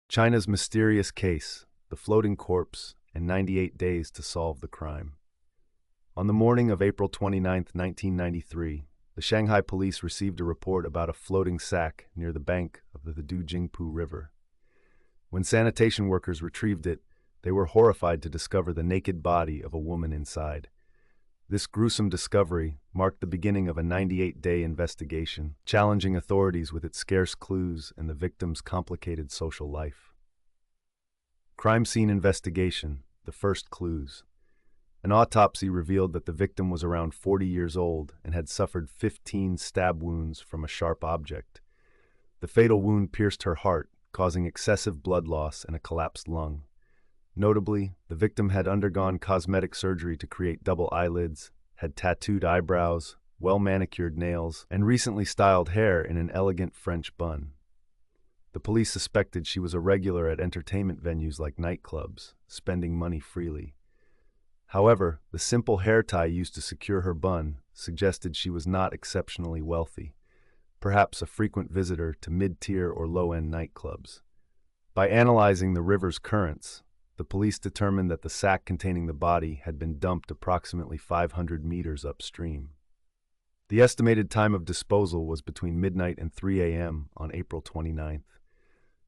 China's mysterious case, the floating corpse, and 98 days to solve the crime. On the morning of April 29, 1993, the Shanghai police received a report about a floating sack near the bank of the Dujingpu River. When sanitation workers retrieved it, they were horrified to discover the naked body of a woman inside. This gruesome discovery marked the beginning of a 98-day investigation, challenging authorities with its scarce clues and the victim's complicated social life. Crime scene investigation, the first clues. An autopsy revealed that the victim was around 40 years old and had suffered 15 stab wounds from a sharp object. The fatal wound pierced her heart, causing excessive blood loss and a collapsed lung. Notably, the victim had undergone cosmetic surgery to create double eyelids, had tattooed eyebrows, well-manicured nails, and recently styled hair in an elegant French bun. The police suspected she was a regular at entertainment venues like nightclubs, spending money freely. However, the simple hair tie used to secure her bun suggested she was not exceptionally wealthy, perhaps a frequent visitor to mid-tier or low-end nightclubs. By analyzing the river's currents, the police determined that the sack containing the body had been dumped approximately 500 meters upstream. The estimated time of disposal was between midnight and 3 a.m. on April 29th.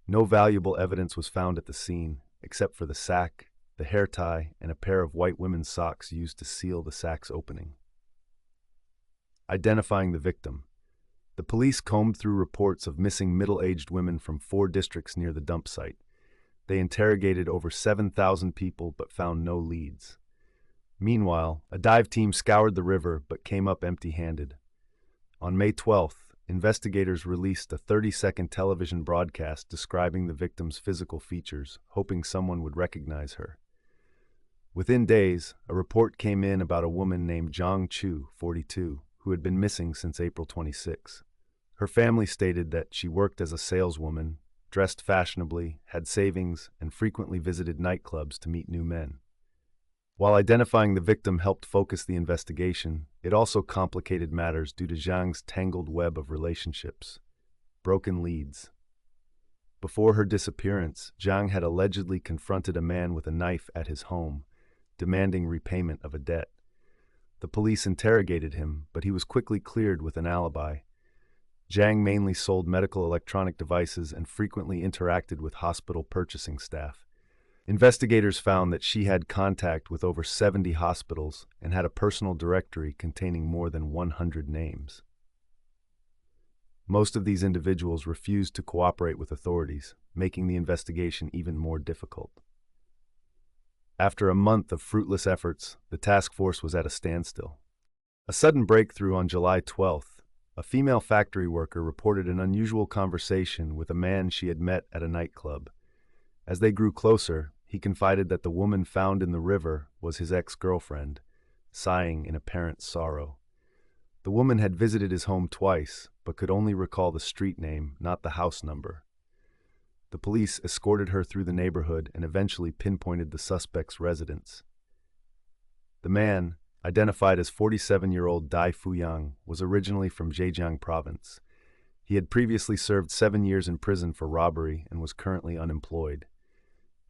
No valuable evidence was found at the scene, except for the sack, the hair tie, and a pair of white women's socks used to seal the sack's opening. Identifying the victim. The police combed through reports of missing middle-aged women from 4 districts near the dump site. They interrogated over 7,000 people but found no leads. Meanwhile, a dive team scoured the river but came up empty-handed. On May 12th, investigators released a 30-second television broadcast describing the victim's physical features, hoping someone would recognize her. Within days, a report came in about a woman named Zhang Chu, 42, who had been missing since April 26. Her family stated that she worked as a saleswoman, dressed fashionably, had savings, and frequently visited nightclubs to meet new men. While identifying the victim helped focus the investigation, it also complicated matters due to Zhang's tangled web of relationships. Broken leads. Before her disappearance, Zhang had allegedly confronted a man with a knife at his home, demanding repayment of a debt. The police interrogated him, but he was quickly cleared with an alibi. Zhang mainly sold medical electronic devices and frequently interacted with hospital purchasing staff. Investigators found that she had contact with over 70 hospitals and had a personal directory containing more than 100 names. Most of these individuals refused to cooperate with authorities, making the investigation even more difficult. After a month of fruitless efforts, the task force was at a standstill. A sudden breakthrough on July 12th. A female factory worker reported an unusual conversation with a man she had met at a nightclub. As they grew closer, he confided that the woman found in the river was his ex-girlfriend, sighing in apparent sorrow. The woman had visited his home twice, but could only recall the street name, not the house number. The police escorted her through the neighborhood and eventually pinpointed the suspect's residence. The man, identified as 47-year-old Dai Fuyang, was originally from Zhejiang province. He had previously served 7 years in prison for robbery and was currently unemployed.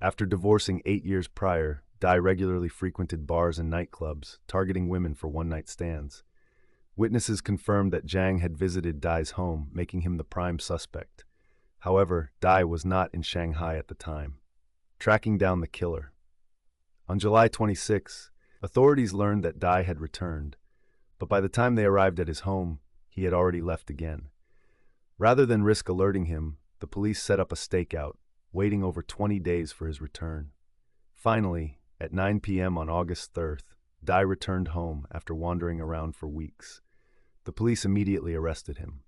After divorcing 8 years prior, Dai regularly frequented bars and nightclubs, targeting women for one-night stands. Witnesses confirmed that Zhang had visited Dai's home, making him the prime suspect. However, Dai was not in Shanghai at the time. Tracking down the killer. On July 26, authorities learned that Dai had returned, but by the time they arrived at his home, he had already left again. Rather than risk alerting him, the police set up a stakeout, waiting over 20 days for his return. Finally, at 9 p.m. on August 3rd, Dai returned home after wandering around for weeks. The police immediately arrested him.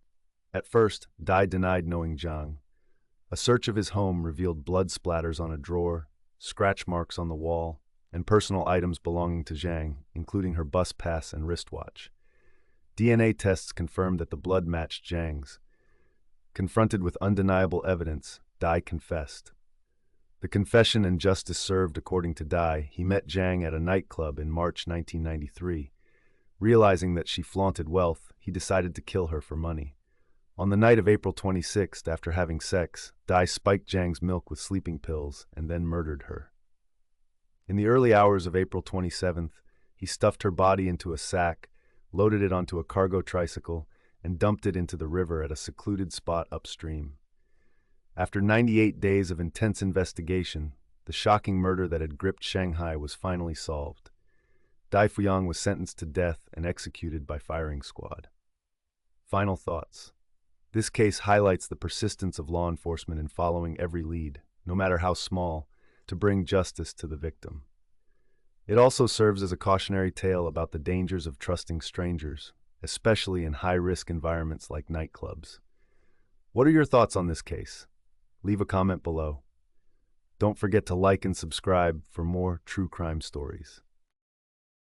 At first, Dai denied knowing Zhang. A search of his home revealed blood splatters on a drawer, scratch marks on the wall, and personal items belonging to Zhang, including her bus pass and wristwatch. DNA tests confirmed that the blood matched Zhang's. Confronted with undeniable evidence, Dai confessed. The confession and justice served. According to Dai, he met Zhang at a nightclub in March 1993. Realizing that she flaunted wealth, he decided to kill her for money. On the night of April 26th, after having sex, Dai spiked Zhang's milk with sleeping pills and then murdered her. In the early hours of April 27th, he stuffed her body into a sack, loaded it onto a cargo tricycle, and dumped it into the river at a secluded spot upstream. After 98 days of intense investigation, the shocking murder that had gripped Shanghai was finally solved. Dai Fuyang was sentenced to death and executed by firing squad. Final thoughts. This case highlights the persistence of law enforcement in following every lead, no matter how small, to bring justice to the victim. It also serves as a cautionary tale about the dangers of trusting strangers, especially in high-risk environments like nightclubs. What are your thoughts on this case? Leave a comment below. Don't forget to like and subscribe for more true crime stories.